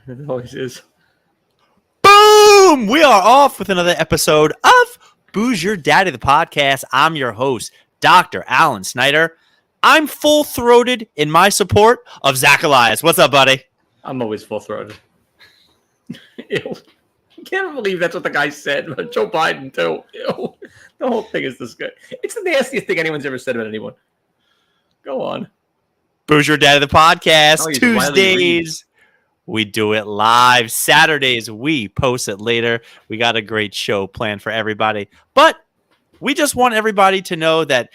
It always is. Boom! We are off with another episode of Booze Your Daddy, the podcast. I'm your host, Dr. Alan Snyder. I'm full-throated in my support of Zach Elias. What's up, buddy? I'm always full-throated. Ew. I can't believe that's what the guy said. Joe Biden, too. Ew. The whole thing is this good. It's the nastiest thing anyone's ever said about anyone. Go on. Booze Your Daddy, the podcast. Oh, Tuesdays, we do it live. Saturdays, we post it later. We got a great show planned for everybody. But we just want everybody to know that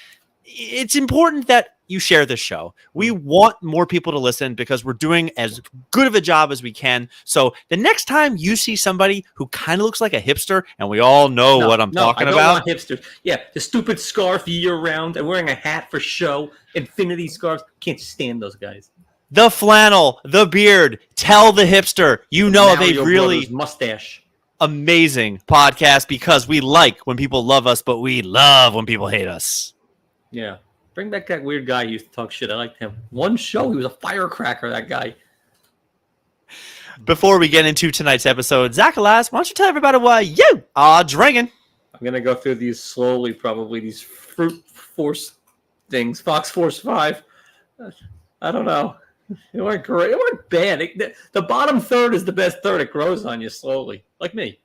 it's important that you share this show. We want more people to listen because we're doing as good of a job as we can. So the next time you see somebody who kind of looks like a hipster, and we all know what I'm talking about. I don't want hipsters. Yeah, the stupid scarf year round and wearing a hat for show, infinity scarves. Can't stand those guys. The flannel, the beard, tell the hipster you know of a really mustache. Amazing podcast because we like when people love us, but we love when people hate us. Yeah. Bring back that weird guy who used to talk shit. I liked him. One show, he was a firecracker, that guy. Before we get into tonight's episode, Zach Elias, why don't you tell everybody what you are drinking? I'm going to go through these slowly, probably, these Fruit Force things. Fox Force 5. I don't know. It weren't great. It weren't bad. The bottom third is the best third. It grows on you slowly, like me.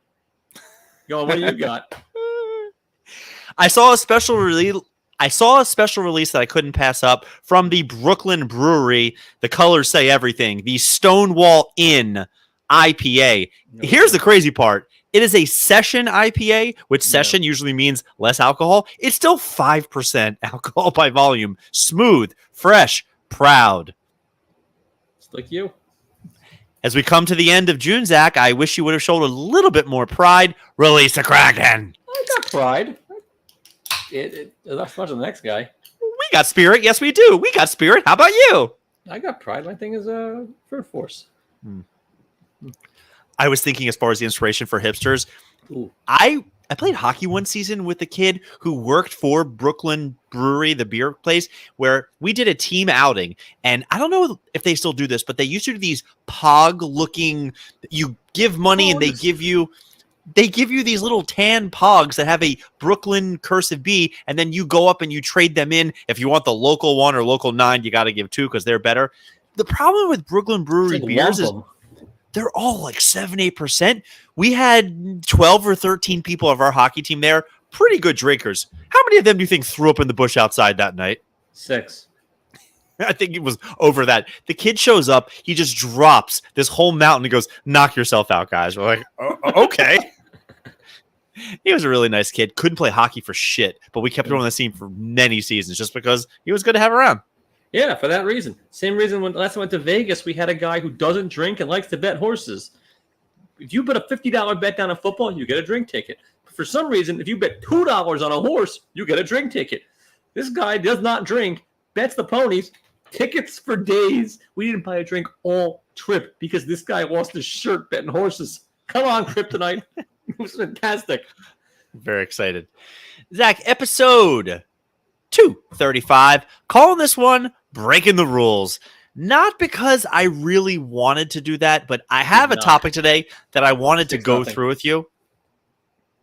Go on, what do you got? I saw a special release that I couldn't pass up from the Brooklyn Brewery. The colors say everything. The Stonewall Inn IPA. Here's the crazy part. It is a session IPA, which session usually means less alcohol. It's still 5% alcohol by volume. Smooth, fresh, proud. It's like you. As we come to the end of June, Zach, I wish you would have shown a little bit more pride. Release the Kraken. I got pride. Not as much as the next guy. We got spirit. Yes, we do. We got spirit. How about you? I got pride. My thing is Fruit Force. I was thinking as far as the inspiration for hipsters. Ooh. I played hockey one season with a kid who worked for Brooklyn Brewery, the beer place, where we did a team outing. And I don't know if they still do this, but they used to do these pog-looking, you give money and they give you these little tan pogs that have a Brooklyn cursive B, and then you go up and you trade them in. If you want the local 1 or local 9, you got to give 2 because they're better. The problem with Brooklyn Brewery beers is they're all like 7-8%. We had 12 or 13 people of our hockey team there, pretty good drinkers. How many of them do you think threw up in the bush outside that night? 6. I think it was over that. The kid shows up. He just drops this whole mountain and goes, knock yourself out, guys. We're like, okay. He was a really nice kid. Couldn't play hockey for shit, but we kept him on the team for many seasons just because he was good to have around. Yeah, for that reason. Same reason when last time I went to Vegas, we had a guy who doesn't drink and likes to bet horses. If you put a $50 bet down on football, you get a drink ticket. But for some reason, if you bet $2 on a horse, you get a drink ticket. This guy does not drink, bets the ponies, tickets for days. We didn't buy a drink all trip because this guy lost his shirt betting horses. Come on, Kryptonite. It was fantastic. Very excited. Zach, episode 235. Calling this one Breaking the Rules. Not because I really wanted to do that, but I have a topic today that I wanted to go through with you.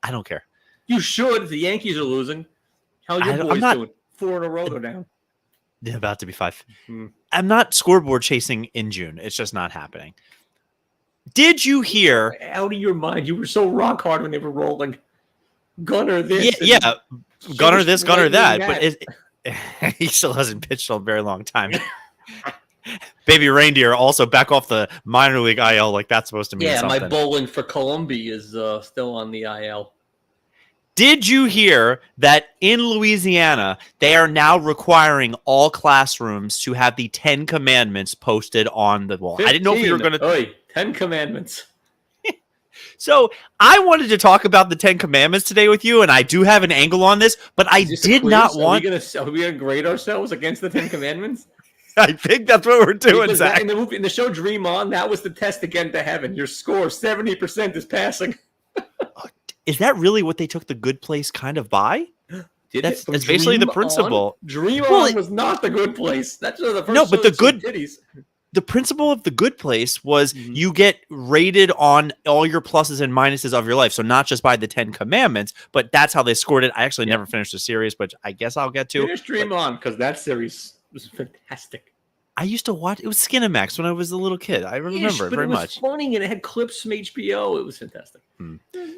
I don't care. You should. The Yankees are losing. How are your boys doing? 4 in a row, they're down. They're about to be 5. I'm not scoreboard chasing in June. It's just not happening. Did you hear? Out of your mind. You were so rock hard when they were rolling. Gunner this. Yeah. Gunner this, Gunner that. But he still hasn't pitched in a very long time. Baby Reindeer also back off the minor league IL like that's supposed to mean something. My bowling for Columbia is still on the IL. Did you hear that in Louisiana, they are now requiring all classrooms to have the 10 Commandments posted on the wall? 15. I didn't know if you were going to... 10 Commandments. So I wanted to talk about the 10 Commandments today with you, and I do have an angle on this, but I did not want... Are we going to grade ourselves against the 10 Commandments? I think that's what we're doing, Zach. In the show Dream On, that was the test to get into heaven. Your score, 70% is passing. Is that really what they took the good place kind of by? That's basically the principle. Dream On was not the good place. That's the first. No, but the principle of the good place was Mhm. you get rated on all your pluses and minuses of your life. So not just by the 10 Commandments, but that's how they scored it. I actually never finished the series, but I guess I'll get to. Finish Dream On, because that series was fantastic. I used to watch, it was Skinamax when I was a little kid. I remember it very much. It was funny, and it had clips from HBO. It was fantastic.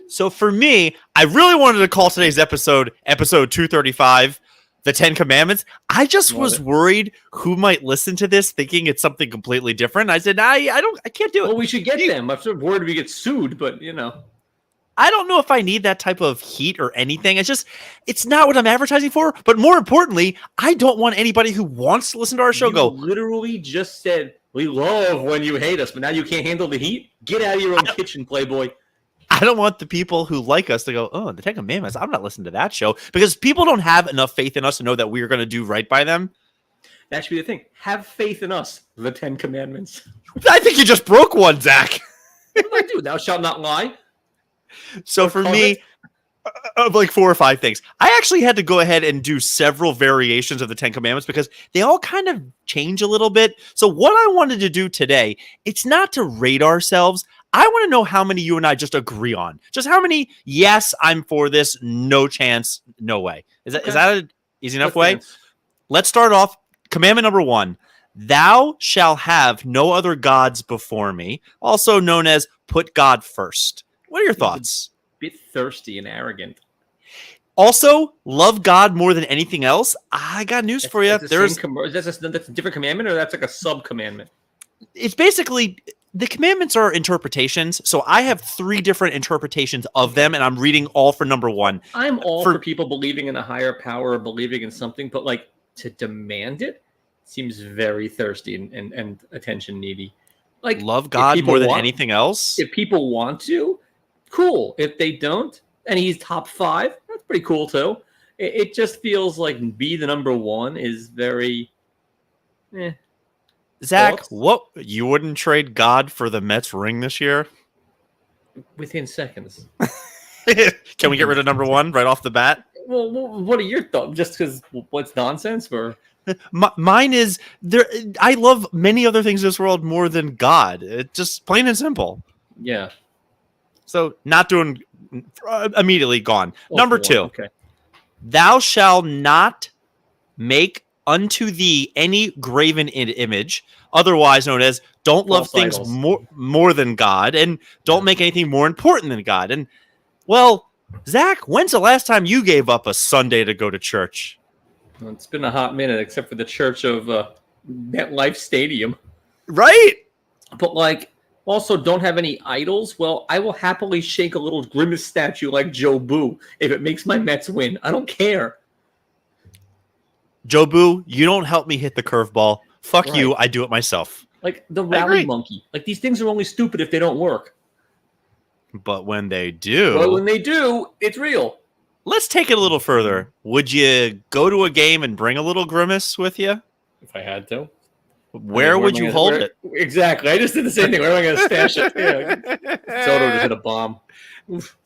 So for me, I really wanted to call today's episode 235, the 10 Commandments. I just was worried who might listen to this thinking it's something completely different. I said, I can't do it. Well, we should get them. I'm sort of worried we get sued, but I don't know if I need that type of heat or anything. It's not what I'm advertising for. But more importantly, I don't want anybody who wants to listen to our show literally just said, we love when you hate us, but now you can't handle the heat? Get out of your own kitchen, Playboy. I don't want the people who like us to go, oh, the 10 Commandments, I'm not listening to that show, because people don't have enough faith in us to know that we're going to do right by them. That should be the thing. Have faith in us, the 10 Commandments. I think you just broke one, Zach. What did I do? Thou shalt not lie. So for me, of like 4 or 5 things, I actually had to go ahead and do several variations of the 10 Commandments because they all kind of change a little bit. So what I wanted to do today, it's not to rate ourselves. I want to know how many you and I just agree on. Just how many, yes, I'm for this, no chance, no way. Is that an easy enough way? Let's start off. Commandment number 1. Thou shall have no other gods before me, also known as put God first. What are your thoughts? A bit thirsty and arrogant. Also, love God more than anything else. I got news for you. That's a different commandment, or that's like a sub-commandment? It's basically... The commandments are interpretations, so I have 3 different interpretations of them, and I'm reading all for number 1. I'm all for people believing in a higher power or believing in something, but like to demand it seems very thirsty and attention needy. Like love God more than anything else. If people want to, cool. If they don't, and he's top 5, that's pretty cool too. It just feels like be the number 1 is very. Zach, what, you wouldn't trade God for the Mets ring this year? Within seconds. Can we get rid of number 1 right off the bat? Well, what are your thoughts? Just because what's nonsense? Or mine is there. I love many other things in this world more than God. It's just plain and simple. Yeah. So not doing immediately gone. Number 2. Okay. Thou shalt not make unto thee any graven image, otherwise known as don't love things more than God, and don't make anything more important than God. And well, Zach, when's the last time you gave up a Sunday to go to church? Well, it's been a hot minute, except for the church of MetLife Stadium. Right? But like, also don't have any idols. Well, I will happily shake a little grimace statue like Joe Boo if it makes my Mets win. I don't care. Joe Boo, you don't help me hit the curveball. Fuck you, I do it myself. Like the rally monkey. Like these things are only stupid if they don't work. But when they do, it's real. Let's take it a little further. Would you go to a game and bring a little grimace with you? If I had to. Where would you hold it? Exactly. I just did the same thing. Where am I going to stash it? Yeah. Soto just hit a bomb. Oof.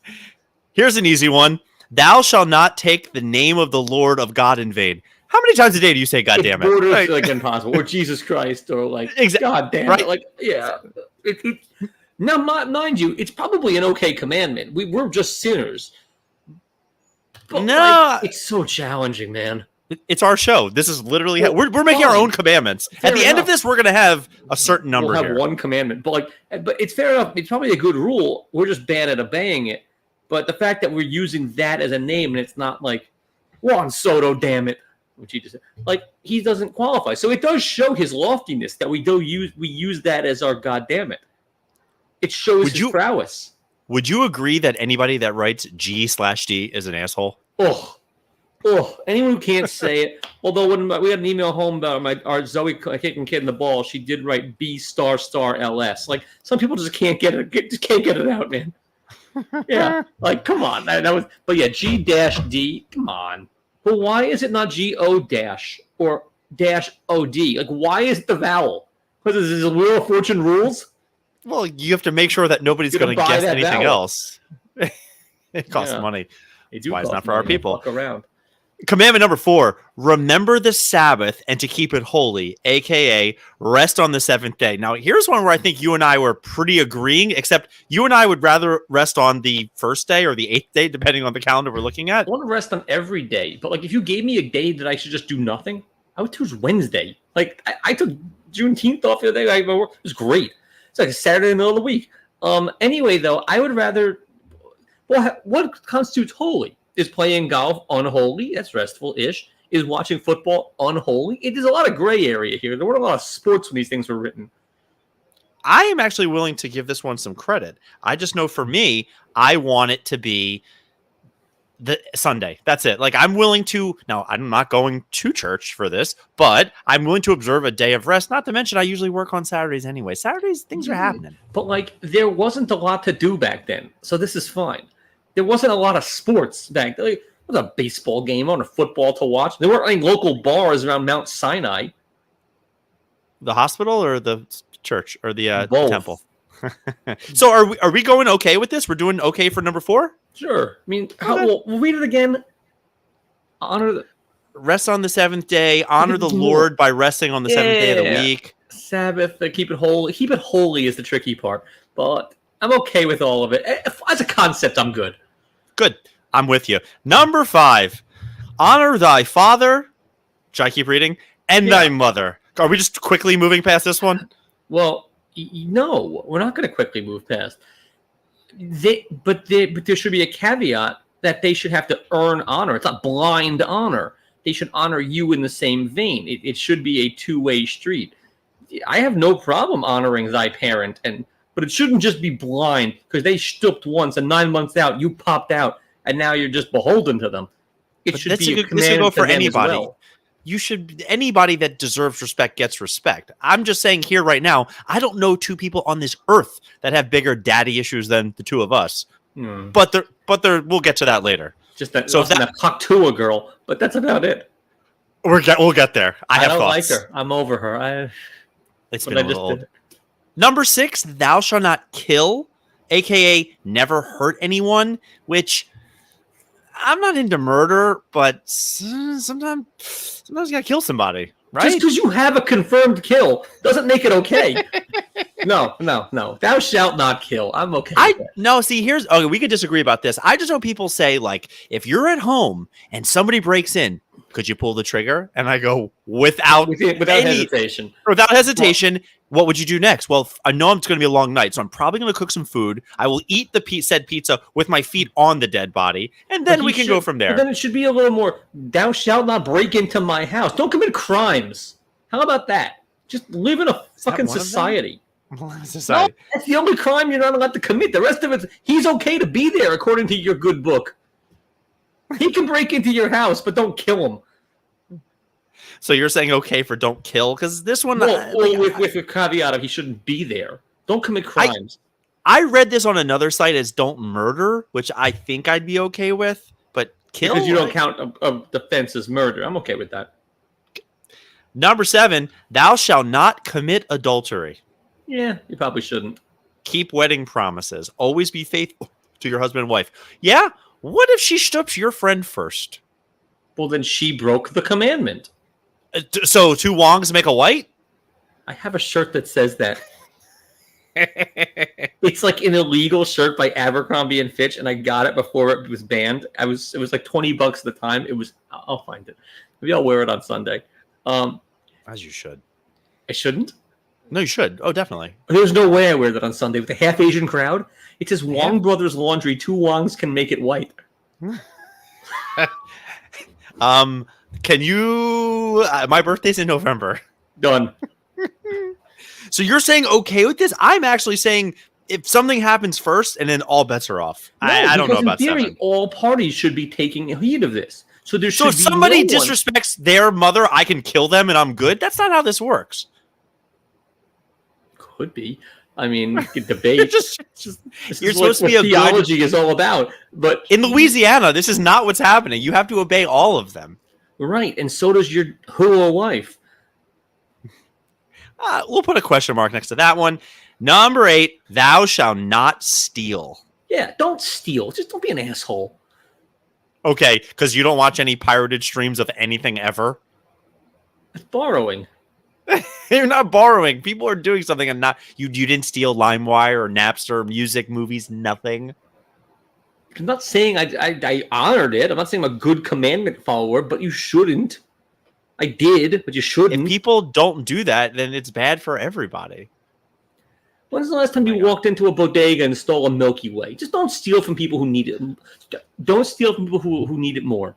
Here's an easy one. Thou shalt not take the name of the Lord of God in vain. How many times a day do you say, God damn it? Borders like impossible. Or Jesus Christ. Or like, God damn it. Like, yeah. Now, mind you, it's probably an okay commandment. We're just sinners. But it's so challenging, man. It's our show. This is literally we're making our own commandments. At the end of this, we're going to have a certain number. We'll have one commandment, but it's fair enough. It's probably a good rule. We're just bad at obeying it. But the fact that we're using that as a name and it's not like Juan Soto, damn it, which he just said, like he doesn't qualify. So it does show his loftiness that we use that as our God damn it. It shows his prowess. Would you agree that anybody that writes G/D is an asshole? Anyone who can't say it. Although when we had an email home about our Zoe kicking kid in the ball, she did write B***LS. Like some people just can't get it. Just can't get it out, man. Yeah, like come on. That was. But yeah, G-D. Come on. But why is it not G-O- or -OD? Like why is it the vowel? Because this is Wheel of Fortune rules. Well, you have to make sure that nobody's going to guess anything else. It costs money. That's why it's not for our people. Around. Commandment number 4, remember the Sabbath and to keep it holy, aka rest on the 7th day. Now, here's one where I think you and I were pretty agreeing, except you and I would rather rest on the 1st day or the 8th day, depending on the calendar we're looking at. I want to rest on every day, but like if you gave me a day that I should just do nothing, I would choose Wednesday. Like I took Juneteenth off the other day. It was great. It's like a Saturday in the middle of the week. Anyway, though, I would rather. Well, what constitutes holy? Is playing golf unholy? That's restful-ish. Is watching football unholy? There's a lot of gray area here. There weren't a lot of sports when these things were written. I am actually willing to give this one some credit. I just know for me, I want it to be the Sunday. That's it. Like I'm willing to. Now, I'm not going to church for this, but I'm willing to observe a day of rest. Not to mention, I usually work on Saturdays anyway. Saturdays, things are happening. But like, there wasn't a lot to do back then, so this is fine. There wasn't a lot of sports back then. Like, it was a baseball game or a football to watch. There weren't any local bars around Mount Sinai. The hospital or the church or the Both. temple? So are we going okay with this? We're doing okay for number 4? Sure. I mean, we'll read it again. Rest on the 7th day. Honor the Lord by resting on the 7th day of the week. Sabbath. Keep it holy. Keep it holy is the tricky part. But I'm okay with all of it. As a concept, I'm good. Good. I'm with you. Number 5. Honor thy father. Should I keep reading? And thy mother. Are we just quickly moving past this one? Well, no, we're not going to quickly move past. But there should be a caveat that they should have to earn honor. It's not blind honor. They should honor you in the same vein. It should be a two-way street. I have no problem honoring thy parent, but it shouldn't just be blind because they stooped once and 9 months out you popped out and now you're just beholden to them. It should be a command go for to them anybody. as well. Anybody that deserves respect gets respect. I'm just saying here right now, I don't know 2 people on this earth that have bigger daddy issues than the 2 of us. But we'll get to that later. Just that, so that Tuah girl, but that's about it. We'll get there. I have don't thoughts. like her. I'm over her. It's been a little old. Number 6, thou shalt not kill, aka never hurt anyone, which I'm not into murder, but sometimes you gotta kill somebody, right? Just because you have a confirmed kill doesn't make it okay. No. Thou shalt not kill. I'm okay with that. No, see, okay, we could disagree about this. I just know people say, like, if you're at home and somebody breaks in, could you pull the trigger? And I go, without hesitation. Without hesitation, what would you do next? Well, I know it's going to be a long night, so I'm probably going to cook some food. I will eat the said pizza with my feet on the dead body, and then we can go from there. Then it should be a little more, thou shalt not break into my house. Don't commit crimes. How about that? Just live in a fucking society. No, that's the only crime you're not allowed to commit. The rest of it, he's okay to be there according to your good book. He can break into your house, but don't kill him. So you're saying okay for don't kill? Because this one... with a caveat of he shouldn't be there. Don't commit crimes. I read this on another site as don't murder, which I think I'd be okay with, but kill? Because you don't count a defense as murder. I'm okay with that. Number 7, thou shalt not commit adultery. Yeah, you probably shouldn't. Keep wedding promises. Always be faithful to your husband and wife. Yeah? What if she stoops your friend first? Well, then she broke the commandment. So 2 wongs make a white? I have a shirt that says that. It's like an illegal shirt by Abercrombie and Fitch, and I got it before it was banned. It was like $20 at the time. I'll find it. Maybe I'll wear it on Sunday. As you should. I shouldn't? No, you should. Oh, definitely. There's no way I wear that on Sunday with a half Asian crowd. It says Wong Brothers Laundry. 2 wongs can make it white. Can you... my birthday's in November. Done. So you're saying okay with this? I'm actually saying if something happens first and then all bets are off. No, I don't know about in theory, 7. all parties should be taking heed of this. So there should if somebody disrespects their mother, I can kill them and I'm good? That's not how this works. Could be. I mean, you could debate. You're supposed to be a theology is all about. But in Louisiana, this is not what's happening. You have to obey all of them. Right, and so does your hula wife. We'll put a question mark next to that one. Number 8, thou shalt not steal. Yeah, don't steal. Just don't be an asshole. Okay, because you don't watch any pirated streams of anything ever. It's borrowing. You're not borrowing. People are doing something and not you. You didn't steal LimeWire or Napster, music, movies, nothing. I'm not saying I honored it. I'm not saying I'm a good commandment follower, but you shouldn't. I did, but you shouldn't. If people don't do that, then it's bad for everybody. When's the last time you walked into a bodega and stole a Milky Way? Just don't steal from people who need it. Don't steal from people who need it more.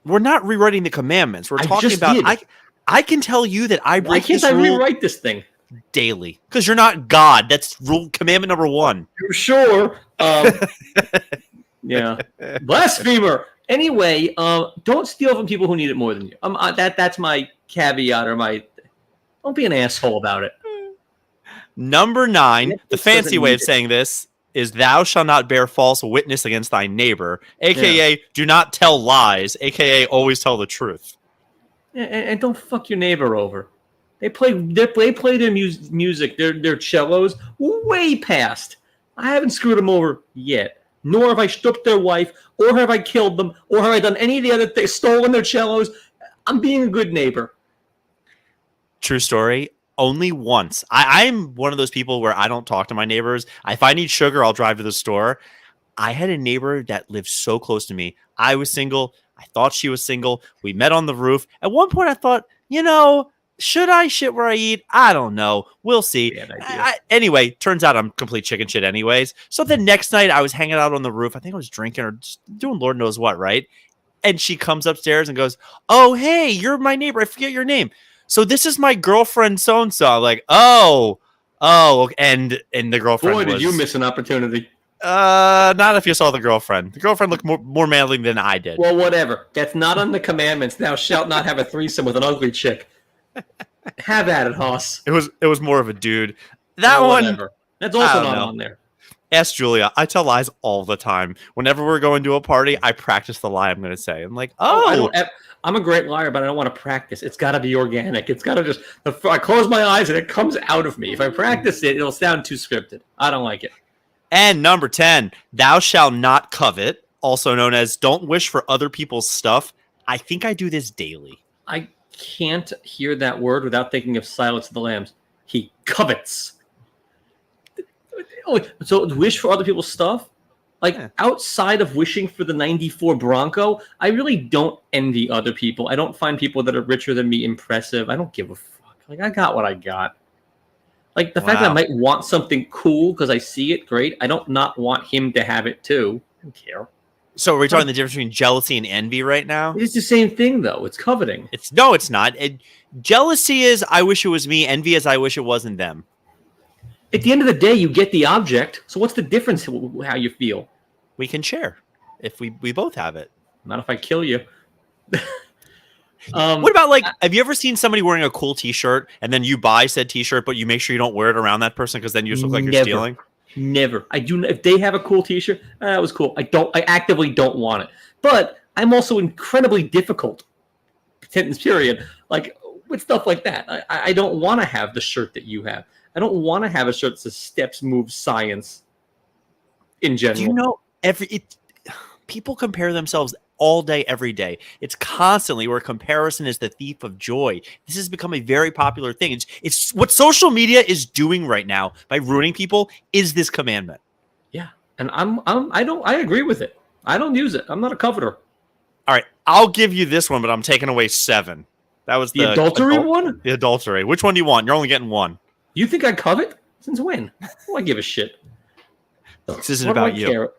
We're not rewriting the commandments. We're talking about. Did. I can tell you that I break this rule. Why can't I rewrite this thing daily? Because you're not God. That's rule commandment number 1. You're sure? Yeah, blasphemer. Anyway, don't steal from people who need it more than you. That's my caveat or my. Don't be an asshole about it. Number 9, the fancy way of saying this is thou shalt not bear false witness against thy neighbor, aka do not tell lies, aka always tell the truth. And don't fuck your neighbor over. They play their music, their cellos way past. I haven't screwed them over yet. Nor have I stripped their wife, or have I killed them, or have I done any of the other things, stolen their cellos. I'm being a good neighbor. True story. Only once. I'm one of those people where I don't talk to my neighbors. If I need sugar, I'll drive to the store. I had a neighbor that lived so close to me. I was single. I thought she was single. We met on the roof. At one point, I thought, should I shit where I eat? I don't know. We'll see. Anyway, turns out I'm complete chicken shit anyways. So the next night, I was hanging out on the roof. I think I was drinking or just doing Lord knows what, right? And she comes upstairs and goes, "Oh, hey, you're my neighbor. I forget your name. So this is my girlfriend so-and-so." Like, oh, and the girlfriend Boy, was, did you miss an opportunity. Not if you saw the girlfriend. The girlfriend looked more manly than I did. Well, whatever. That's not on the commandments. Thou shalt not have a threesome with an ugly chick. Have at it, Hoss. It was more of a dude. That one. Whatever. That's also not on there. Ask Julia. I tell lies all the time. Whenever we're going to a party, I practice the lie I'm going to say. I'm like, I'm a great liar, but I don't want to practice. It's got to be organic. It's got to just. I close my eyes and it comes out of me. If I practice it, it'll sound too scripted. I don't like it. And number 10, thou shalt not covet, also known as don't wish for other people's stuff. I think I do this daily. I can't hear that word without thinking of Silence of the Lambs. He covets. So wish for other people's stuff? Outside of wishing for the 94 Bronco, I really don't envy other people. I don't find people that are richer than me impressive. I don't give a fuck. I got what I got. The fact that I might want something cool because I see it, great. I don't not want him to have it too. I don't care. So are we talking the difference between jealousy and envy right now? It's the same thing, though. It's coveting. It's not. Jealousy is I wish it was me. Envy is I wish it wasn't them. At the end of the day, you get the object. So what's the difference how you feel? We can share if we both have it. Not if I kill you. What about have you ever seen somebody wearing a cool T-shirt and then you buy said T-shirt, but you make sure you don't wear it around that person because then you just look like you're stealing? Never. I do. If they have a cool T-shirt, that was cool. I actively don't want it, but I'm also incredibly difficult. Sentence period. With stuff like that, I don't want to have the shirt that you have. I don't want to have a shirt that says "Steps Move Science." In general, do you know people compare themselves all day, every day. It's constantly where comparison is the thief of joy. This has become a very popular thing. It's what social media is doing right now by ruining people is this commandment. Yeah. And I agree with it. I don't use it. I'm not a coveter. All right. I'll give you this one, but I'm taking away 7. That was the adultery one? The adultery. Which one do you want? You're only getting one. You think I covet? Since when? Oh, I give a shit. This isn't about you. Care?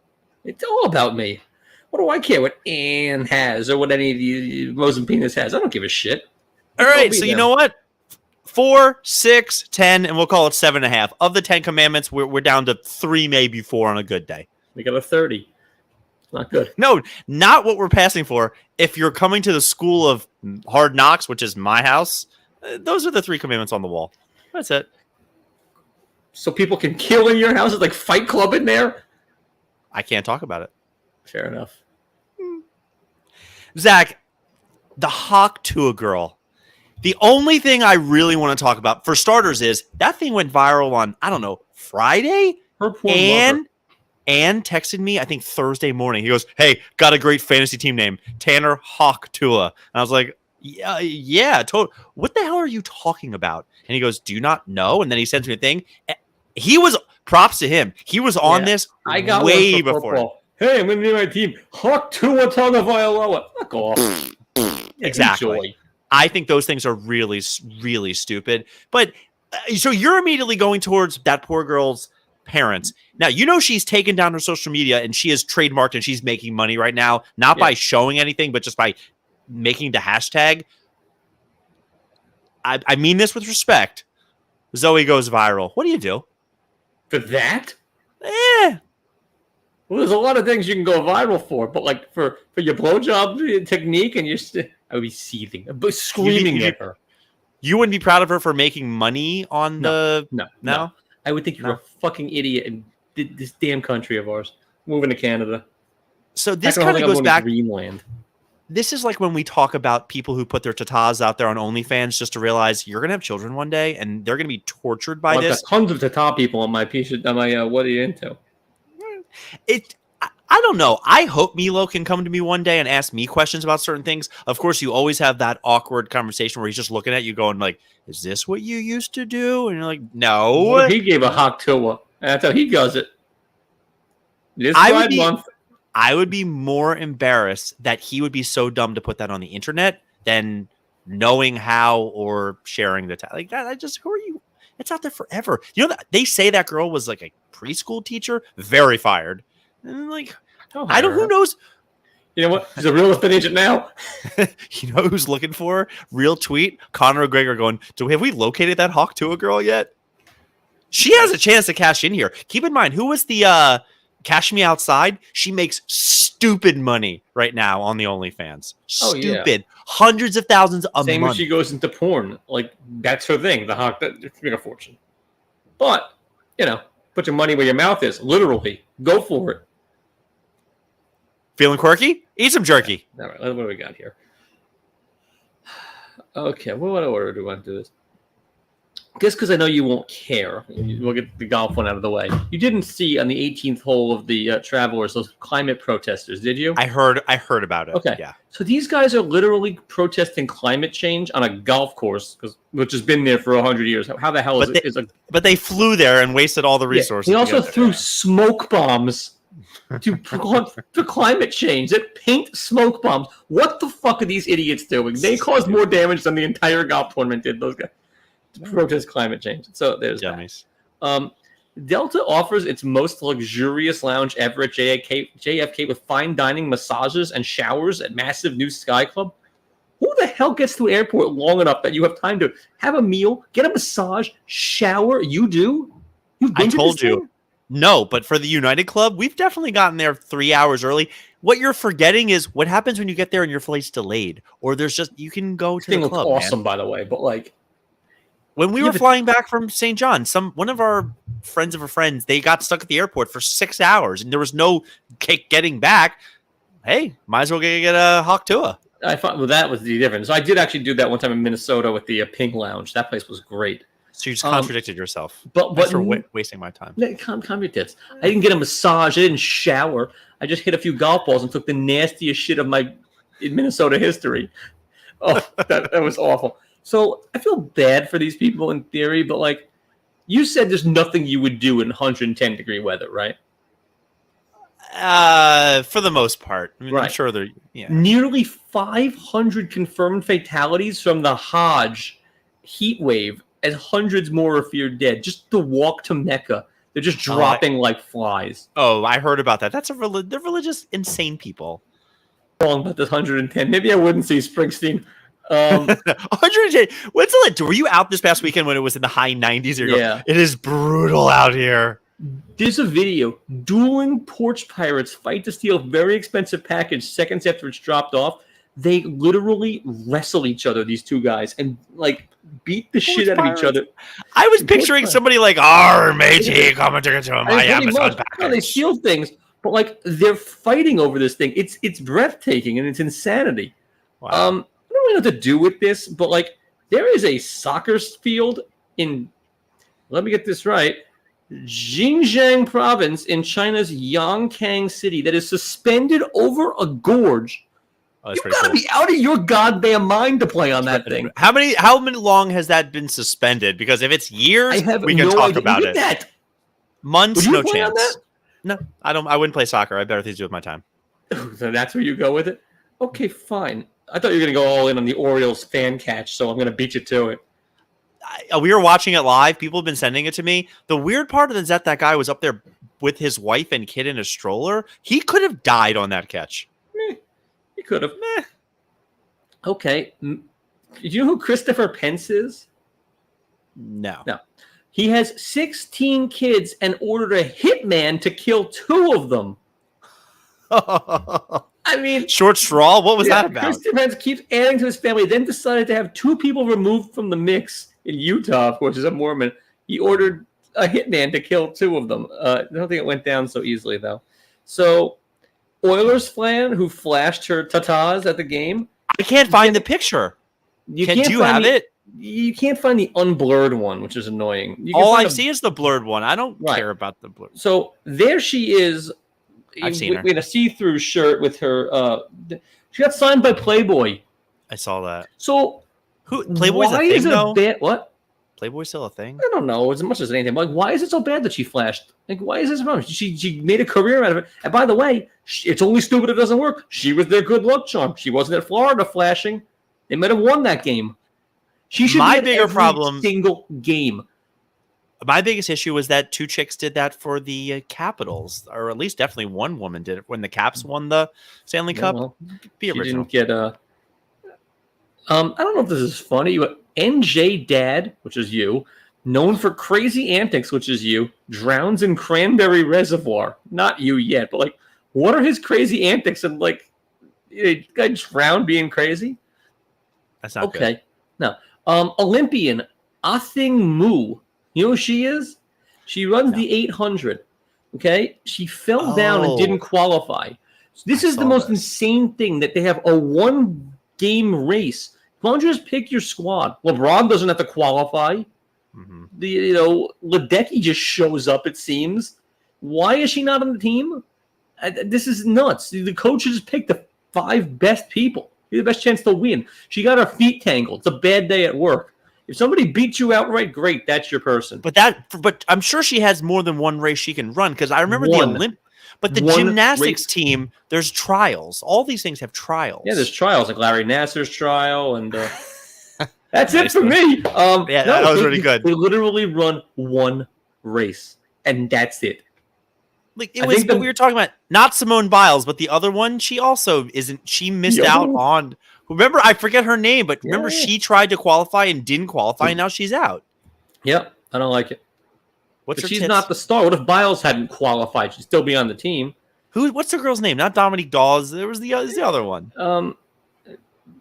It's all about me. What do I care what Anne has or what any of the Rose and Penis has? I don't give a shit. All right, so you know what? 4, 6, 10, and we'll call it 7.5. Of the 10 commandments, we're down to 3, maybe 4 on a good day. We got a 30. Not good. No, not what we're passing for. If you're coming to the school of hard knocks, which is my house, those are the 3 commandments on the wall. That's it. So people can kill in your house? It's like Fight Club in there? I can't talk about it. Fair enough. Zach, the hawk to a girl. The only thing I really want to talk about, for starters, is that thing went viral on, I don't know, Friday? Her poor mother. Ann texted me, I think Thursday morning. He goes, "Hey, got a great fantasy team name, Tanner Hawk Tuah." And I was like, "Yeah, what the hell are you talking about?" And he goes, "Do you not know?" And then he sends me a thing. He was props to him. He was on this I got way one for before. football. Hey, I'm going to name my team Hawk Tuah Tagovailoa. Fuck off. Exactly. Enjoy. I think those things are really, really stupid. But so you're immediately going towards that poor girl's parents. Now, you know she's taken down her social media and she is trademarked and she's making money right now, not by showing anything, but just by making the hashtag. I mean this with respect. Zoe goes viral. What do you do? For that? Eh. Well, there's a lot of things you can go viral for, but like for your blowjob technique, and I would be seething, screaming at her. You wouldn't be proud of her for making money on No. I would think you're No. a fucking idiot in this damn country of ours. Moving to Canada. So this kind of goes back. Greenland. This is like when we talk about people who put their tatas out there on OnlyFans just to realize you're gonna have children one day and they're gonna be tortured by this. I've got tons of tata people on my what are you into? I don't know. I hope Milo can come to me one day and ask me questions about certain things. Of course, you always have that awkward conversation where he's just looking at you going like, "Is this what you used to do?" And you're like, "No." Well, he gave a Hawk Tuah. That's how he does it. I would be more embarrassed that he would be so dumb to put that on the internet than knowing how or sharing the like that. Who are you? It's out there forever. You know, they say that girl was like a preschool teacher, very fired. And like, I don't. Who knows? You know what? She's a real estate agent now. You know who's looking for her? Real tweet. Conor McGregor going, have we located that Hawk Tuah girl yet? She has a chance to cash in here. Keep in mind, who was the Cash Me Outside? She makes stupid money right now on the OnlyFans. Stupid. Hundreds of thousands a month. Same when she goes into porn. Like, that's her thing. The Hawk, it's make a fortune. But, put your money where your mouth is. Literally. Go for it. Feeling quirky? Eat some jerky. All right, what do we got here? Okay, what order do we want to do this? Just because I know you won't care, we'll get the golf one out of the way. You didn't see on the 18th hole of the Travelers those climate protesters, did you? I heard about it. Okay, yeah. So these guys are literally protesting climate change on a golf course, which has been there for 100 years. How the hell is it? But they flew there and wasted all the resources. They also threw smoke bombs for climate change. They paint smoke bombs. What the fuck are these idiots doing? They caused more damage than the entire golf tournament did. Those guys. To protest climate change. So there's Dummies. That. Delta offers its most luxurious lounge ever at JFK with fine dining, massages, and showers at massive new Sky Club. Who the hell gets to an airport long enough that you have time to have a meal, get a massage, shower? You do? I told you. No, but for the United Club, we've definitely gotten there 3 hours early. What you're forgetting is what happens when you get there and your flight's delayed, or there's just you can go to the club. Awesome, by the way, but like. When we were flying back from St. John, one of our friends of a friend's, they got stuck at the airport for 6 hours, and there was no getting back. Hey, might as well get a Hawk Tuah. I thought that was the difference. So I did actually do that one time in Minnesota with the Pink Lounge. That place was great. So you just contradicted yourself. But for wasting my time. Calm your tits. I didn't get a massage. I didn't shower. I just hit a few golf balls and took the nastiest shit of my Minnesota history. Oh, that was awful. So I feel bad for these people in theory, but like you said, there's nothing you would do in 110-degree weather, right? For the most part. I mean, right. I'm sure they're Nearly 500 confirmed fatalities from the Hajj heat wave, and hundreds more are feared dead. Just the walk to Mecca, they're just dropping like flies. Oh, I heard about that. They're religious, insane people. Wrong about this 110. Maybe I wouldn't see Springsteen. 110. Were you out this past weekend when it was in the high 90s? Yeah. It is brutal out here. There's a video. Dueling porch pirates fight to steal a very expensive package seconds after it's dropped off. They literally wrestle each other, these two guys, and like beat the shit out of each other. I was picturing somebody like, matey, come to my Amazon package. No, they steal things, but like they're fighting over this thing. It's breathtaking and it's insanity. Wow. I don't really know what to do with this, but like there is a soccer field in, let me get this right, Xinjiang province in China's Yongkang city that is suspended over a gorge. Oh, that's You pretty gotta cool. be out of your goddamn mind to play on that thing. How many long has that been suspended? Because if it's years, I have we can no talk idea. about Look it. at that. Months, Would you no play on chance. No, I don't. I wouldn't play soccer. I have better things to do with my time. So that's where you go with it? Okay, fine. I thought you were gonna go all in on the Orioles fan catch, so I'm gonna beat you to it. We were watching it live. People have been sending it to me. The weird part is that guy was up there with his wife and kid in a stroller. He could have died on that catch. He could have. Okay. Do you know who Christopher Pence is? No. No. He has 16 kids and ordered a hitman to kill 2 of them. I mean, short straw. What was that about? Christopher Pence keeps adding to his family, then decided to have 2 people removed from the mix in Utah, of course, as a Mormon. He ordered a hitman to kill 2 of them. I don't think it went down so easily, though. So, Oilers fan who flashed her tatas at the game. I can't find the picture. Do you have it? You can't find the unblurred one, which is annoying. All I see is the blurred one. I don't Right. care about the blurred. So there she is. I've seen her. In a see-through shirt with her. She got signed by Playboy. I saw that. So who Playboy's a why thing is it though? what? Playboy's still a thing? I don't know as much as anything. But like, why is it so bad that she flashed? Like, why is this wrong? She made a career out of it. And by the way, it's only stupid it doesn't work. She was their good luck charm. She wasn't at Florida flashing. They might have won that game. She should My be at bigger every problem- single game. My biggest issue was that 2 chicks did that for the Capitals, or at least definitely one woman did it when the Caps won the Stanley Cup. Well, Be she original. didn't get a. I don't know if this is funny, but NJ Dad, which is you, known for crazy antics, which is you, drowns in Cranberry Reservoir. Not you yet, but like, what are his crazy antics? And like, you guy drowned being crazy. That's not good. Okay, no. Olympian Athing Mu. You know who she is? She runs the 800. Okay, she fell down and didn't qualify. So this is the most insane thing that they have a 1-game race. Why don't you just pick your squad? LeBron doesn't have to qualify. Mm-hmm. Ledecky just shows up. It seems. Why is she not on the team? This is nuts. The coach just picked the 5 best people. You're the best chance to win. She got her feet tangled. It's a bad day at work. If somebody beats you outright, great. That's your person. But I'm sure she has more than one race she can run because I remember But the gymnastics team, there's trials. All these things have trials. Yeah, there's trials like Larry Nassar's trial, and that's it for me. That was really good. They literally run 1 race, and that's it. Like it was, we were talking about not Simone Biles, but the other one. She also isn't. She missed out on. Remember, I forget her name, but remember she tried to qualify and didn't qualify, and now she's out. Yep, I don't like it. But she's not the star. What if Biles hadn't qualified? She'd still be on the team. What's the girl's name? Not Dominique Dawes. There was the other one.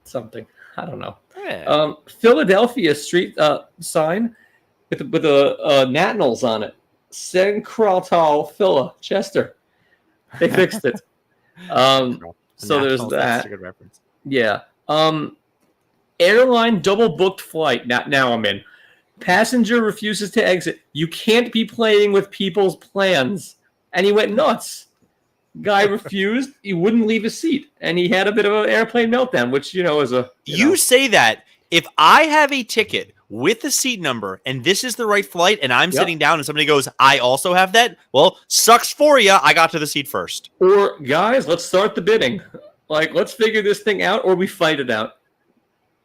Something. I don't know. Yeah. Philadelphia street sign with the Nationals on it. Sencratal Phila Chester. They fixed it. So there's that. That's a good reference. Yeah. Airline double booked flight. Now I'm in. Passenger refuses to exit. You can't be playing with people's plans. And he went nuts. Guy refused. He wouldn't leave his seat. And he had a bit of an airplane meltdown, which, is a... You say that. If I have a ticket with the seat number and this is the right flight and I'm sitting down and somebody goes, I also have that, well, sucks for you. I got to the seat first. Or, guys, let's start the bidding. Like, let's figure this thing out or we fight it out.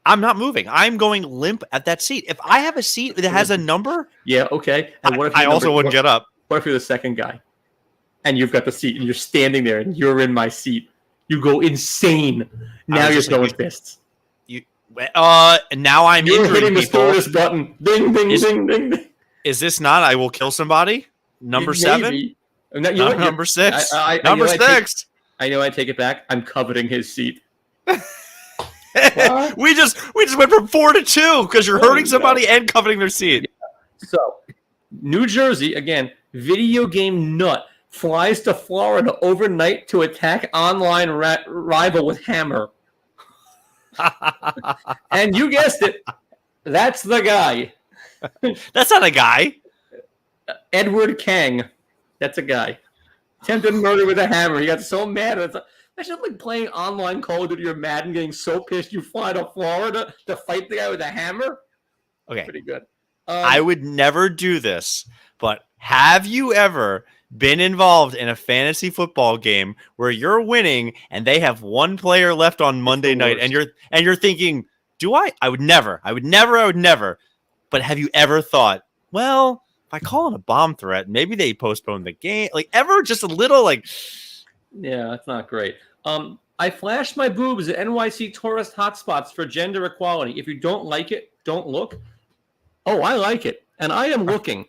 I'm not moving. I'm going limp at that seat. If I have a seat that has a number, yeah, okay. And what if I also wouldn't get up? What if you're the second guy, and you've got the seat, and you're standing there, and you're in my seat? You go insane. Now you're throwing fists. Now I'm you're hitting the stewardess button. Ding, ding, ding, ding, ding. Is this not? I will kill somebody. Number 7. Number 6. Number 6. I know. I take it back. I'm coveting his seat. we just went from 4 to 2 because you're hurting somebody and coveting their seat. Yeah. So, New Jersey again. Video game nut flies to Florida overnight to attack online rival with hammer. And you guessed it, that's the guy. That's not a guy. Edward Kang. That's a guy. Attempted murder with a hammer. He got so mad. Imagine like playing online Call of Duty or Madden, getting so pissed you fly to Florida to fight the guy with a hammer. Okay. Pretty good. I would never do this, but have you ever been involved in a fantasy football game where you're winning and they have one player left on Monday night and you're thinking, I would never. But have you ever thought, well, if I call in a bomb threat, maybe they postpone the game? Like ever just a little like yeah, that's not great. I flashed my boobs at NYC tourist hotspots for gender equality. If you don't like it, don't look. Oh, I like it. And I am looking.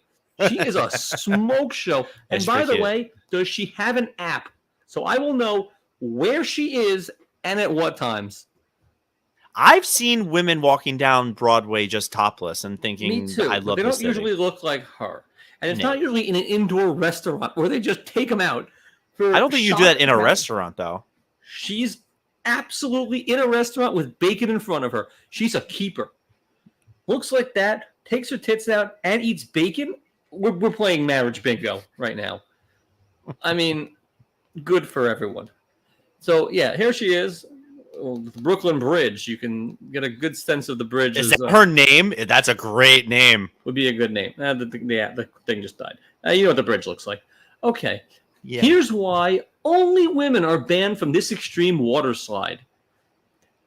She is a smoke show. And by the way, does she have an app? So I will know where she is and at what times. I've seen women walking down Broadway just topless and thinking, me too, I love they this don't usually city. look like her. And it's not usually in an indoor restaurant where they just take them out. I don't think you do that in a restaurant, though. She's absolutely in a restaurant with bacon in front of her. She's a keeper. Looks like that, takes her tits out, and eats bacon. We're playing marriage bingo right now. I mean, good for everyone. So, yeah, here she is. The Brooklyn Bridge. You can get a good sense of the bridge. Is that her name? That's a great name. Would be a good name. The thing just died. You know what the bridge looks like. Okay. Yeah. Here's why only women are banned from this extreme water slide.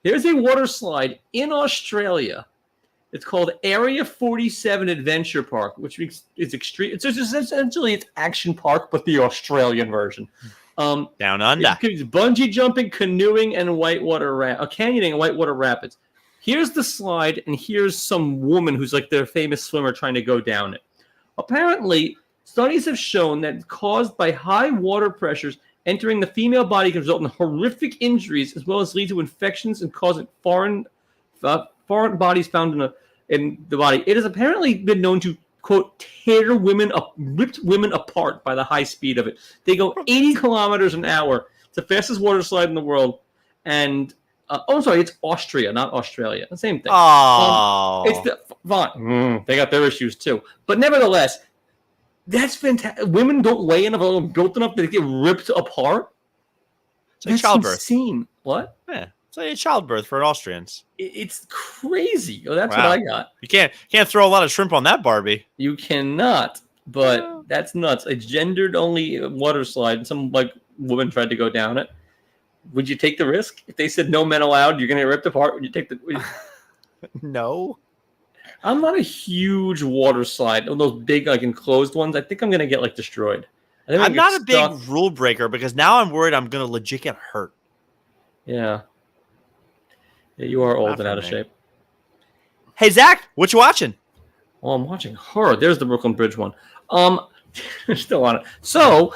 There's a water slide in Australia. It's called Area 47 Adventure Park, which is extreme. It's essentially it's Action Park, but the Australian version. Down under. It's bungee jumping, canoeing, and canyoning and whitewater rapids. Here's the slide, and here's some woman who's like their famous swimmer trying to go down it. Apparently, studies have shown that it's caused by high water pressures entering the female body can result in horrific injuries as well as lead to infections and cause foreign bodies found in the body. It has apparently been known to, quote, tear ripped women apart by the high speed of it. They go 80 kilometers an hour. It's the fastest water slide in the world. And, it's Austria, not Australia. The same thing. Oh. They got their issues too. But nevertheless, that's fantastic. Women don't weigh enough, built enough to get ripped apart. It's like childbirth. Insane. What? Yeah. It's like a childbirth for Austrians. It's crazy. Oh, that's what I got. You can't throw a lot of shrimp on that, Barbie. You cannot. But that's nuts. A gendered only water slide. Some woman tried to go down it. Would you take the risk? If they said no men allowed, you're gonna get ripped apart. Would you take the? No. I'm not a huge water slide. Those big enclosed ones. I think I'm gonna get destroyed. I'm not a big rule breaker because now I'm worried I'm gonna legit get hurt. Yeah. Yeah, you are old and out of shape. Hey Zach, what you watching? Well, I'm watching her. There's the Brooklyn Bridge one. Still on it. So,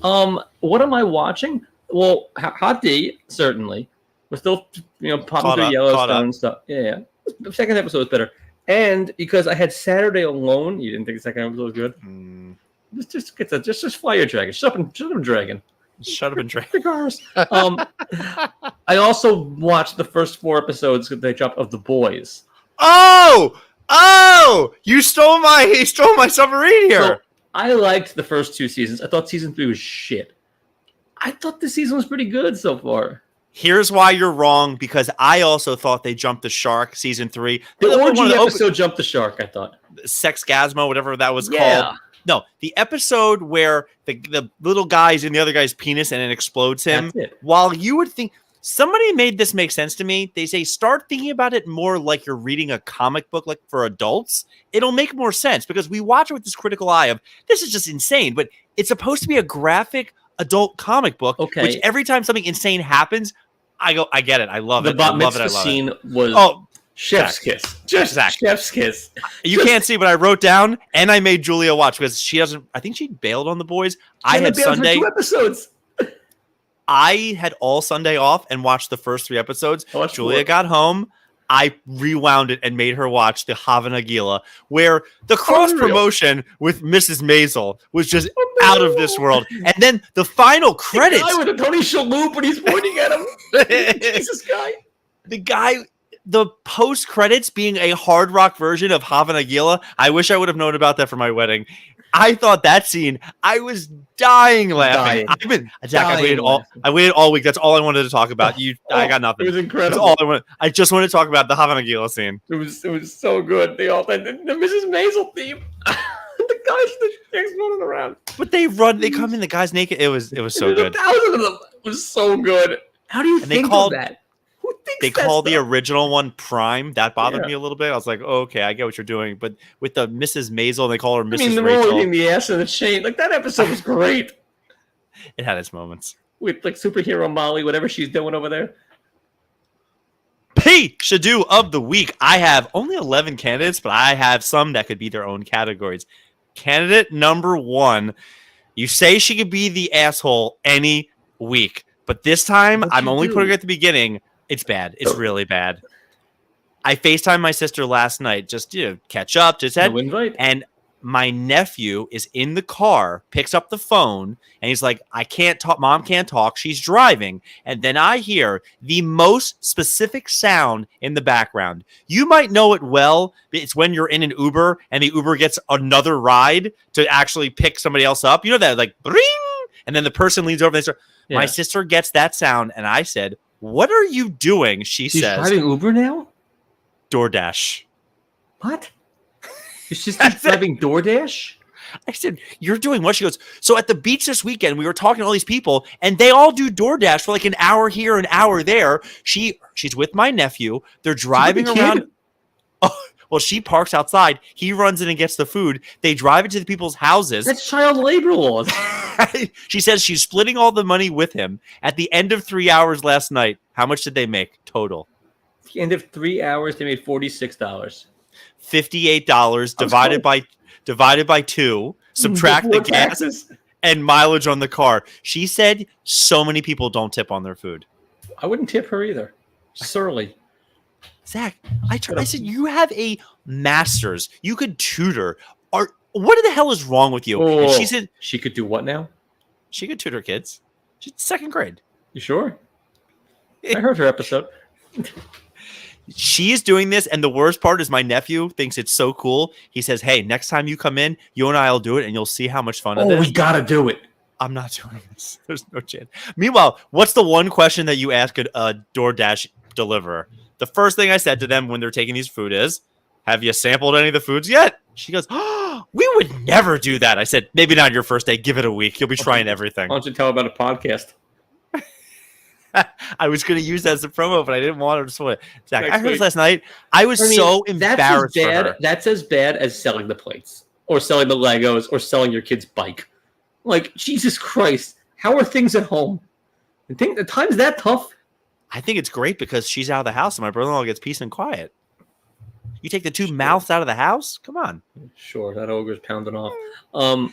what am I watching? Well, Hot D, certainly. We're still, popping through Yellowstone and stuff. Yeah. The second episode was better. And because I had Saturday alone, you didn't think the second episode was good? Just fly your dragon. Shut up and dragon. Shut up and drink. The cars. I also watched the first 4 episodes that they dropped of The Boys. Oh! You stole my submarine here. So, I liked the first 2 seasons. I thought season 3 was shit. I thought the season was pretty good so far. Here's why you're wrong, because I also thought they jumped the shark season 3. The orgy episode jumped the shark, I thought. Sexgasmo, whatever that was called. No, the episode where the little guy's in the other guy's penis and it explodes him. That's it. While you would think somebody made this make sense to me, they say start thinking about it more like you're reading a comic book like for adults. It'll make more sense because we watch it with this critical eye of this is just insane, but it's supposed to be a graphic adult comic book. Okay. Which every time something insane happens, I go, I get it. I love it. The bat mitzvah scene was chef's kiss. Just chef's kiss. You can't see, but I wrote down and I made Julia watch because she doesn't. I think she bailed on The Boys. I had Sunday 2 episodes. I had all Sunday off and watched the first 3 episodes. Julia got home. I rewound it and made her watch the Hava Nagila, where the cross promotion with Mrs. Maisel was just out of this world. And then the final credits. The guy with the Tony Shalhoub when he's pointing at him. Jesus guy. The post credits being a hard rock version of Hava Nagila. I wish I would have known about that for my wedding. I thought that scene, I was dying laughing. Zach, I waited all week. That's all I wanted to talk about. I got nothing. It was incredible. That's all I wanted. I just wanted to talk about the Havana Gila scene. It was so good. The Mrs. Maisel theme. The guys running around. But they come in, the guy's naked. It was so good. 1,000 of them. It was so good. How do you think of that? Who thinks they call the original one Prime. That bothered me a little bit. I was like, oh, okay, I get what you're doing. But with the Mrs. Maisel, they call her Mrs. they're Rachel. all eating the ass and the chain. Like, that episode was great. It had its moments. With, like, superhero Molly, whatever she's doing over there. Pishadoo of the week. I have only 11 candidates, but I have some that could be their own categories. Candidate number 1. You say she could be the asshole any week. But this time, I'm only putting her at the beginning. It's bad. It's really bad. I FaceTimed my sister last night just to catch up. And my nephew is in the car, picks up the phone, and he's like, I can't talk. Mom can't talk. She's driving. And then I hear the most specific sound in the background. You might know it well. It's when you're in an Uber and the Uber gets another ride to actually pick somebody else up. You know that, like, bring, and then the person leans over and they start. Yeah. My sister gets that sound, and I said, what are you doing? She's driving Uber now? DoorDash. What? She's just driving DoorDash? I said, you're doing what? She goes, so at the beach this weekend, we were talking to all these people, and they all do DoorDash for like an hour here, an hour there. She's with my nephew. They're driving around. Oh, well, she parks outside. He runs in and gets the food. They drive into the people's houses. That's child labor laws. She says she's splitting all the money with him. At the end of 3 hours last night, how much did they make total? At the end of 3 hours, they made $46. $58 divided by 2. Subtract the gas and mileage on the car. She said so many people don't tip on their food. I wouldn't tip her either. Surly. Zach, I said, you have a master's. You could tutor. What the hell is wrong with you? Oh, and she said she could do what now? She could tutor kids. She's 2nd grade. You sure? I heard her episode. She is doing this, and the worst part is my nephew thinks it's so cool. He says, hey, next time you come in, you and I will do it, and you'll see how much fun it is. Oh, we got to do it. I'm not doing this. There's no chance. Meanwhile, what's the one question that you ask a DoorDash deliverer? The first thing I said to them when they're taking these food is, have you sampled any of the foods yet? She goes, oh, we would never do that. I said, maybe not your first day. Give it a week. You'll be trying everything. Why don't you tell about a podcast? I was going to use that as a promo, but I didn't want her to spoil it. Zach, I heard this last night. I was so embarrassed for her. That's as bad as selling the plates or selling the Legos or selling your kid's bike. Like, Jesus Christ. How are things at home? You think the time's that tough? I think it's great because she's out of the house and my brother-in-law gets peace and quiet. You take the 2 mouths out of the house? Come on. Sure, that ogre's pounding off. Go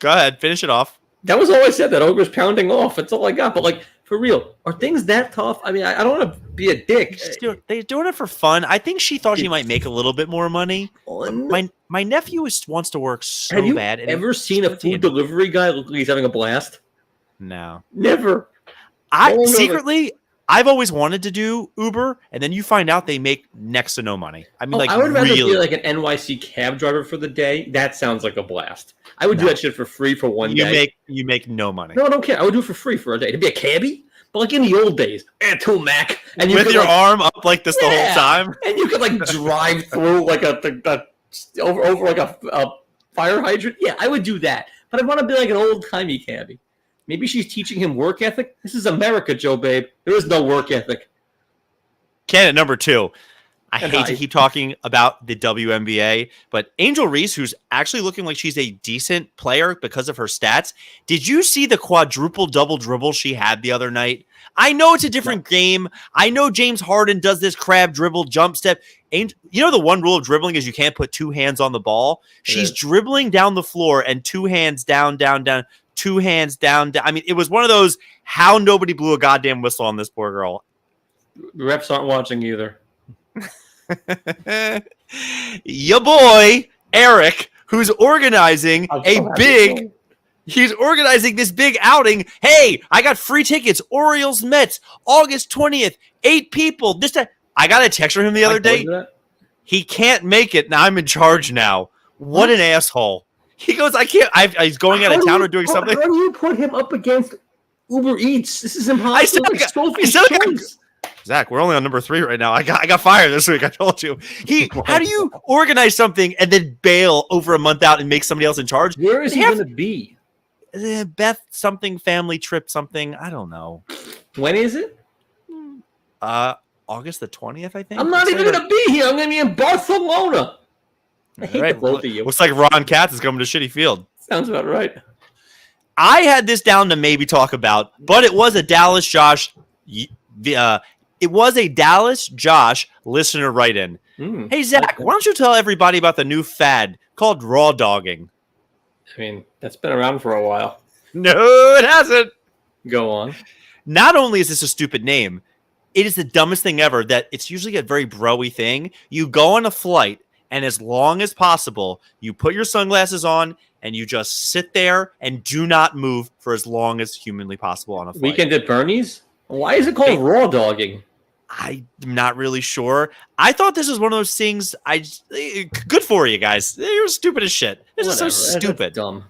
ahead, finish it off. That was all I said, that ogre's pounding off. That's all I got. But, like, for real, are things that tough? I mean, I don't want to be a dick. They're doing it for fun. I think she thought she might make a little bit more money. My nephew wants to work so bad. Have you ever seen a food delivery guy look like he's having a blast? No. Never. I've always wanted to do Uber, and then you find out they make next to no money. I mean, I would rather be like an NYC cab driver for the day. That sounds like a blast. I would do that shit for free for one day. You make no money. No, I don't care. I would do it for free for a day. To be a cabbie, but like in the old days, to Mac, and you with your arm up like this the whole time, and you could like drive through like over like a fire hydrant. Yeah, I would do that, but I want to be like an old timey cabbie. Maybe she's teaching him work ethic. This is America, Joe Babe. There is no work ethic. Candidate number 2. I hate to keep talking about the WNBA, but Angel Reese, who's actually looking like she's a decent player because of her stats. Did you see the quadruple double dribble she had the other night? I know it's a different game. I know James Harden does this crab dribble jump step. You know the one rule of dribbling is you can't put 2 hands on the ball. She's dribbling down the floor and 2 hands down, 2 hands down. I mean, it was one of those how nobody blew a goddamn whistle on this poor girl. The refs aren't watching either. Your boy, Eric, who's organizing he's organizing this big outing. Hey, I got free tickets. Orioles Mets, August 20th, 8 people. This time, I got a text from him the other day. He can't make it. Now I'm in charge now. What an asshole. He goes, I can't. He's going out of town or doing something. How do you put him up against Uber Eats? This is impossible. I still got Zach, we're only on number 3 right now. I got fired this week. I told you. How do you organize something and then bail over a month out and make somebody else in charge? Where is he going to be? Beth something family trip something. I don't know. When is it? August the 20th, I think. I'm not even going to be here. I'm going to be in Barcelona. I hate the both of you. Looks like Ron Katz is coming to Shitty Field. Sounds about right. I had this down to maybe talk about, but it was a Dallas Josh. It was a Dallas Josh listener write-in. Hey, Zach, why don't you tell everybody about the new fad called raw dogging? I mean, that's been around for a while. No, it hasn't. Go on. Not only is this a stupid name, it is the dumbest thing ever that it's usually a very bro-y thing. You go on a flight, and as long as possible, you put your sunglasses on, and you just sit there and do not move for as long as humanly possible on a flight. Weekend at Bernie's? Why is it called raw dogging? I'm not really sure. I thought this was one of those things. Good for you guys. You're stupid as shit. This is so stupid. That's dumb.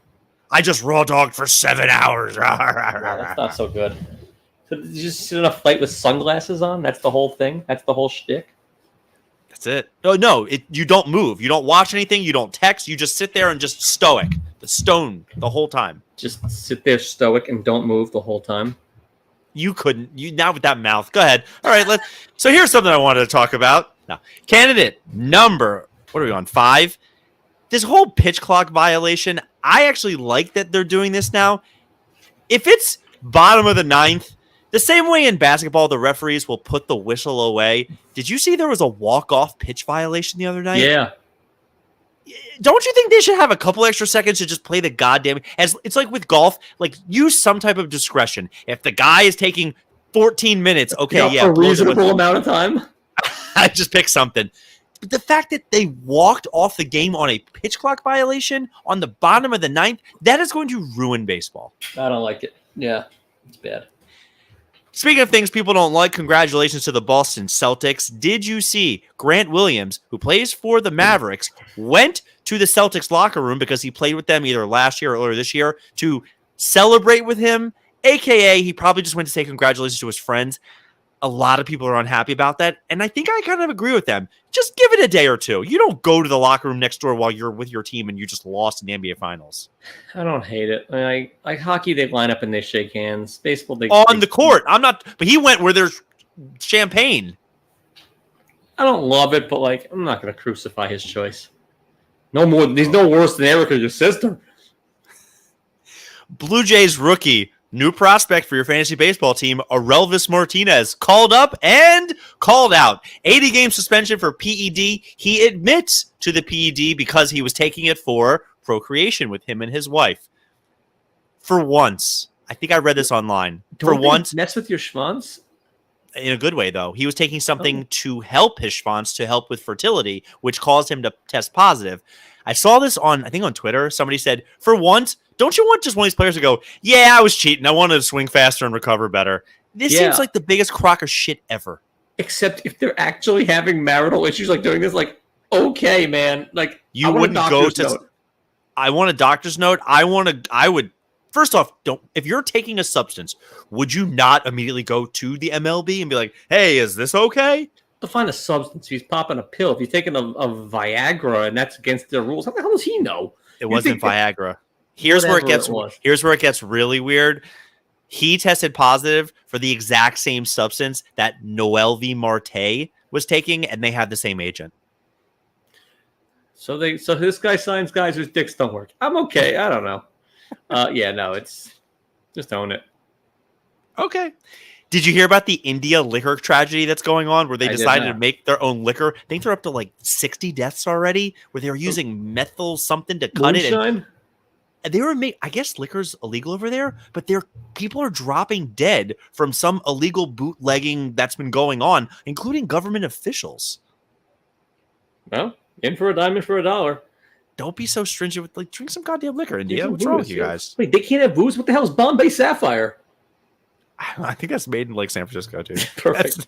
I just raw dogged for 7 hours. That's not so good. So did you just sit on a flight with sunglasses on? That's the whole thing? That's the whole shtick? That's it. No. You don't move. You don't watch anything. You don't text. You just sit there and just stoic. The stone the whole time. Just sit there stoic and don't move the whole time? You couldn't. You now with that mouth. Go ahead. All right. So here's something I wanted to talk about. Now, candidate number. What are we on? 5. This whole pitch clock violation. I actually like that they're doing this now. If it's bottom of the 9th, the same way in basketball, the referees will put the whistle away. Did you see there was a walk-off pitch violation the other night? Yeah. Don't you think they should have a couple extra seconds to just play the goddamn... It's like with golf, like use some type of discretion. If the guy is taking 14 minutes, okay, yeah. A reasonable amount of time? I just pick something. But the fact that they walked off the game on a pitch clock violation on the bottom of the 9th, that is going to ruin baseball. I don't like it. Yeah, it's bad. Speaking of things people don't like, congratulations to the Boston Celtics. Did you see Grant Williams, who plays for the Mavericks, went to the Celtics locker room because he played with them either last year or earlier this year to celebrate with him, a.k.a. he probably just went to say congratulations to his friends. A lot of people are unhappy about that, and I think I kind of agree with them. Just give it a day or two. You don't go to the locker room next door while you're with your team and you just lost in the NBA Finals. I don't hate it. I mean, like hockey, they line up and they shake hands. Baseball, they on the court. I'm not, but he went where there's champagne. I don't love it, but like I'm not going to crucify his choice. No more. He's no worse than Erica, your sister. Blue Jays rookie. New prospect for your fantasy baseball team, Aurelvis Martinez, called up and called out. 80-game suspension for PED. He admits to the PED because he was taking it for procreation with him and his wife. For once, I think I read this online. For once, mess with your schwanz? In a good way, though. He was taking something to help his schwanz, to help with fertility, which caused him to test positive. I saw this on Twitter. Somebody said, for once, don't you want just one of these players to go, yeah, I was cheating. I wanted to swing faster and recover better. This seems like the biggest crock of shit ever. Except if they're actually having marital issues, like doing this, like, okay, man. Like, you wouldn't go to... I want a doctor's note. First off, if you're taking a substance, would you not immediately go to the MLB and be like, hey, is this okay? To find a substance. If he's popping a pill. If he's taking a Viagra and that's against their rules, how the hell does he know? It wasn't Viagra. Here's where it gets really weird. He tested positive for the exact same substance that Noel V. Marte was taking, and they had the same agent. So this guy signs guys whose dicks don't work. I'm okay. I don't know. It's just own it. Okay. Did you hear about the India liquor tragedy that's going on where they decided to make their own liquor? I think they're up to like 60 deaths already where they were using methyl something to cut it. And they were I guess liquor's illegal over there, but people are dropping dead from some illegal bootlegging that's been going on, including government officials. Well, in for a dime, in for a dollar. Don't be so stringent with drink some goddamn liquor, India. What's wrong with you guys? Wait, they can't have booze? What the hell is Bombay Sapphire? I think that's made in San Francisco too. Perfect.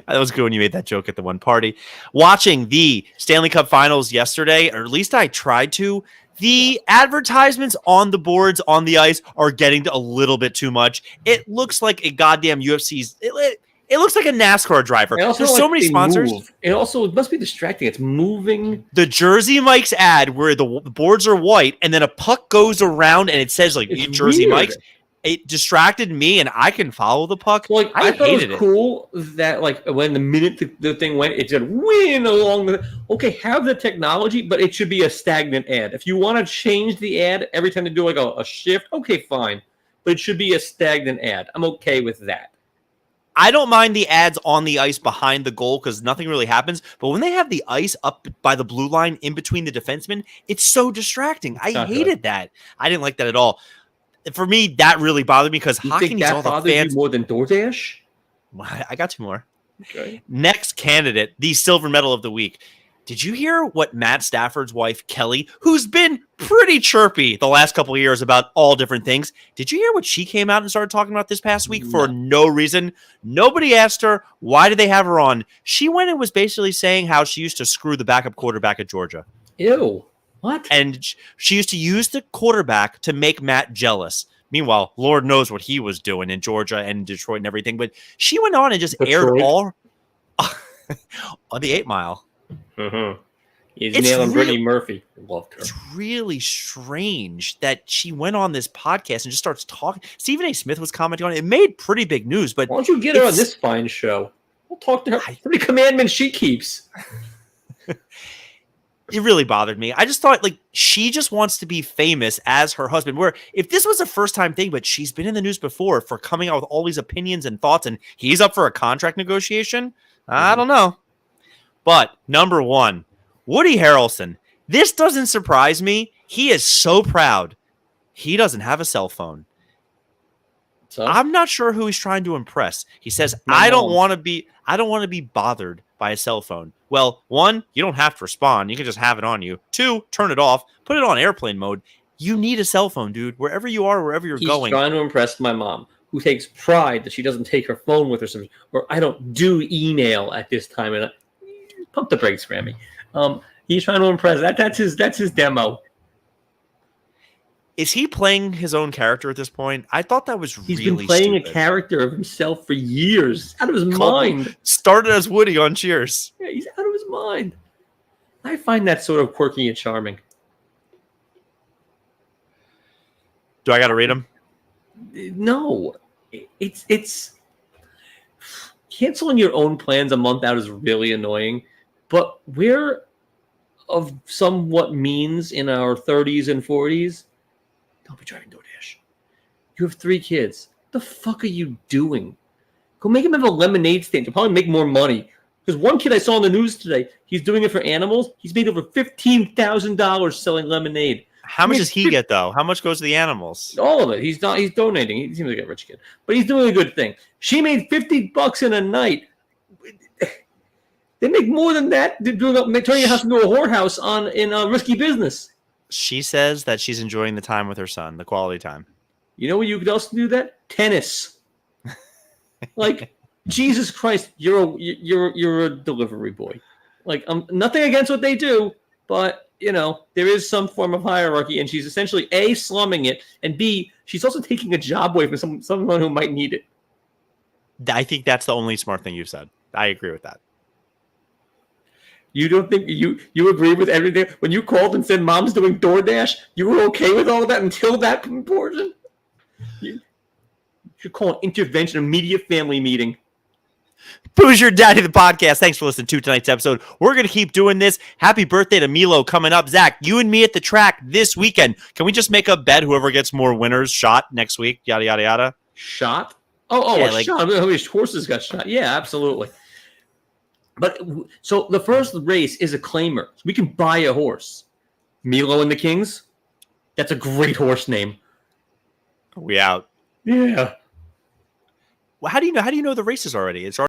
That was good when you made that joke at the one party. Watching the Stanley Cup Finals yesterday, or at least I tried to, the advertisements on the boards on the ice are getting a little bit too much. It looks like a goddamn UFC's. It looks like a NASCAR driver. There's so many sponsors. Move. It must be distracting. It's moving. The Jersey Mike's ad where the boards are white and then a puck goes around and it says like Jersey Mike's. It distracted me, and I can follow the puck. Like I thought it was cool that like when the minute the thing went, it said win along the. Okay, have the technology, but it should be a stagnant ad. If you want to change the ad every time they do like a shift, okay, fine, but it should be a stagnant ad. I'm okay with that. I don't mind the ads on the ice behind the goal because nothing really happens. But when they have the ice up by the blue line in between the defensemen, it's so distracting. I hated that. I didn't like that at all. For me, that really bothered me because hockey needs all the fans. You more than DoorDash? I got two more. Okay. Next candidate, the silver medal of the week. Did you hear what Matt Stafford's wife, Kelly, who's been pretty chirpy the last couple of years about all different things, did you hear what she came out and started talking about this past week for no reason? Nobody asked her, why did they have her on? She went and was basically saying how she used to screw the backup quarterback at Georgia. Ew. What? And she used to use the quarterback to make Matt jealous. Meanwhile, Lord knows what he was doing in Georgia and Detroit and everything. But she went on and just aired all on the 8 Mile. Mm-hmm. He's nailing Brittany Murphy. Loved her. It's really strange that she went on this podcast and just starts talking. Stephen A. Smith was commenting on it. It made pretty big news. But why don't you get her on this fine show? We'll talk to her. How many commandments she keeps? It really bothered me. I just thought, like, she just wants to be famous as her husband. Where if this was a first-time thing, but she's been in the news before for coming out with all these opinions and thoughts, and he's up for a contract negotiation, I don't know. But number one, Woody Harrelson. This doesn't surprise me. He is so proud. He doesn't have a cell phone. So? I'm not sure who he's trying to impress. He says, I don't want to be bothered by a cell phone. Well, one, you don't have to respond. You can just have it on you. Two, turn it off. Put it on airplane mode. You need a cell phone, dude. Wherever you are, wherever you're going. He's trying to impress my mom, who takes pride that she doesn't take her phone with her. Or I don't do email at this time. And pump the brakes, Grammy. He's trying to impress. That's his demo. Is he playing his own character at this point? I thought that was really He's been playing stupid. A character of himself for years. Out of his mind. Started as Woody on Cheers. Yeah, he's out of his mind. I find that sort of quirky and charming. Do I got to read him? No. It's canceling your own plans a month out is really annoying. But we're of somewhat means in our 30s and 40s. Don't be driving DoorDash. You have 3 kids. What the fuck are you doing? Go make him have a lemonade stand. You'll probably make more money. Because one kid I saw on the news today, he's doing it for animals. He's made over $15,000 selling lemonade. How much does he get, though? How much goes to the animals? All of it. He's donating. He seems like a rich kid. But he's doing a good thing. She made $50 in a night. They make more than that turning your house into a whorehouse in a risky business. She says that she's enjoying the time with her son, the quality time. You know what you could also do that? Tennis. Like, Jesus Christ, you're a delivery boy. Like, nothing against what they do, but there is some form of hierarchy, and she's essentially A, slumming it, and B, she's also taking a job away from someone who might need it. I think that's the only smart thing you've said. I agree with that. You don't think you agree with everything? When you called and said mom's doing DoorDash, you were okay with all of that until that portion? You should call an intervention, a media family meeting. Who's your daddy, the podcast? Thanks for listening to tonight's episode. We're going to keep doing this. Happy birthday to Milo coming up. Zach, you and me at the track this weekend. Can we just make a bet? Whoever gets more winners shot next week, yada, yada, yada. Shot? Oh, shot. How many horses got shot? Yeah, absolutely. But so the first race is a claimer. So we can buy a horse. Milo and the Kings. That's a great horse name. Are we out? Yeah. Well, how do you know the races already? It's already